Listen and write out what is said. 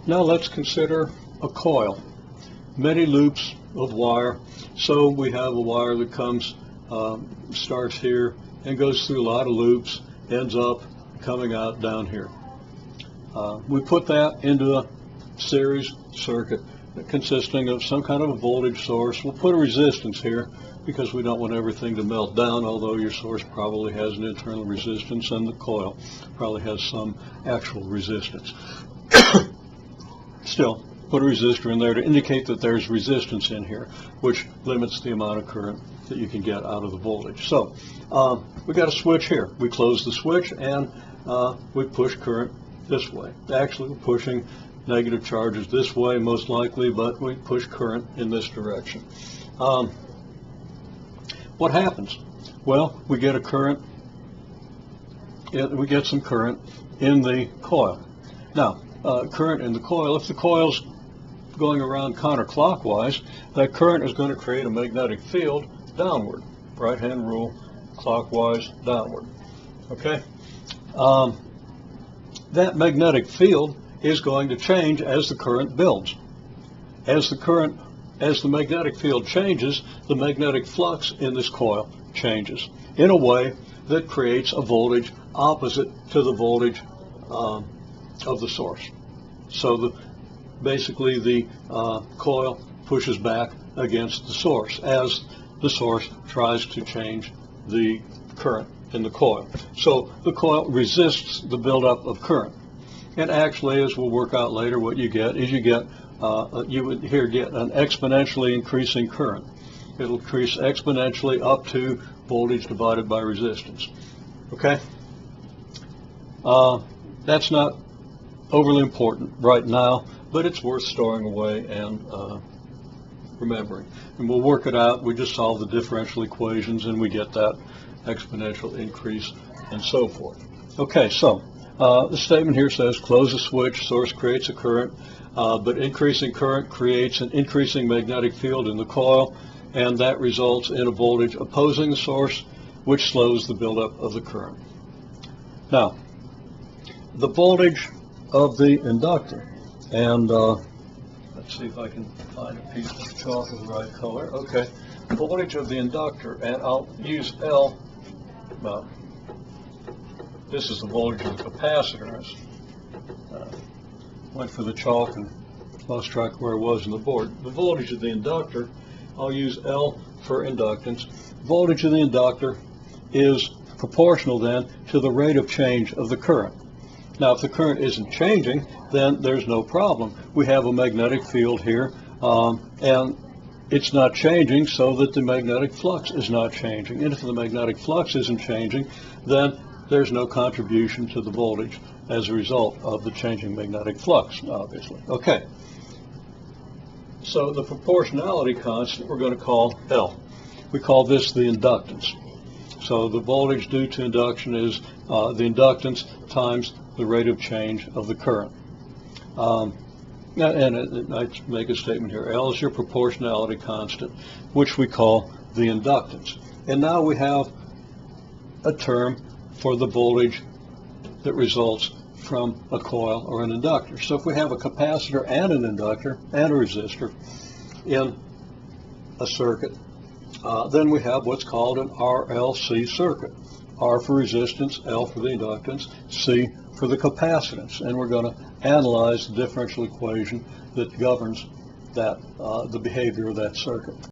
Now let's consider a coil. Many loops of wire. So we have a wire that comes, starts here and goes through a lot of loops, ends up coming out down here. We put that into a series circuit consisting of some kind of a voltage source. We'll put a resistance here because we don't want everything to melt down, although your source probably has an internal resistance and the coil probably has some actual resistance. Still, put a resistor in there to indicate that there's resistance in here, which limits the amount of current that you can get out of the voltage. So we got a switch here. We close the switch and we push current this way. Actually, we're pushing negative charges this way most likely, but we push current in this direction. What happens? Well, we get a current. We get some current in the coil. Now, current in the coil, if the coil's going around counterclockwise, that current is going to create a magnetic field downward. Right-hand rule, clockwise, downward. Okay? That magnetic field is going to change as the current builds. As the magnetic field changes, the magnetic flux in this coil changes in a way that creates a voltage opposite to the voltage of the source. So basically the coil pushes back against the source as the source tries to change the current in the coil. So the coil resists the buildup of current. And actually, as we'll work out later, what you get is you would here get an exponentially increasing current. It'll increase exponentially up to voltage divided by resistance. Okay? That's not overly important right now, but it's worth storing away and remembering. And we'll work it out. We just solve the differential equations and we get that exponential increase and so forth. Okay, so the statement here says close the switch, source creates a current, but increasing current creates an increasing magnetic field in the coil, and that results in a voltage opposing the source, which slows the buildup of the current. Now, the voltage of the inductor, and let's see if I can find a piece of chalk of the right color. Okay, voltage of the inductor, and I'll use L. This is the voltage of the capacitor. I went for the chalk and lost track of where I was on the board. The voltage of the inductor, I'll use L for inductance. Voltage of the inductor is proportional then to the rate of change of the current. Now, if the current isn't changing, then there's no problem. We have a magnetic field here, and it's not changing so that the magnetic flux is not changing. And if the magnetic flux isn't changing, then there's no contribution to the voltage as a result of the changing magnetic flux, obviously. Okay. So the proportionality constant we're going to call L. We call this the inductance. So the voltage due to induction is the inductance times the rate of change of the current. And I make a statement here. L is your proportionality constant, which we call the inductance. And now we have a term for the voltage that results from a coil or an inductor. So if we have a capacitor and an inductor and a resistor in a circuit, then we have what's called an RLC circuit. R for resistance, L for the inductance, C for the capacitance. And we're going to analyze the differential equation that governs that, the behavior of that circuit.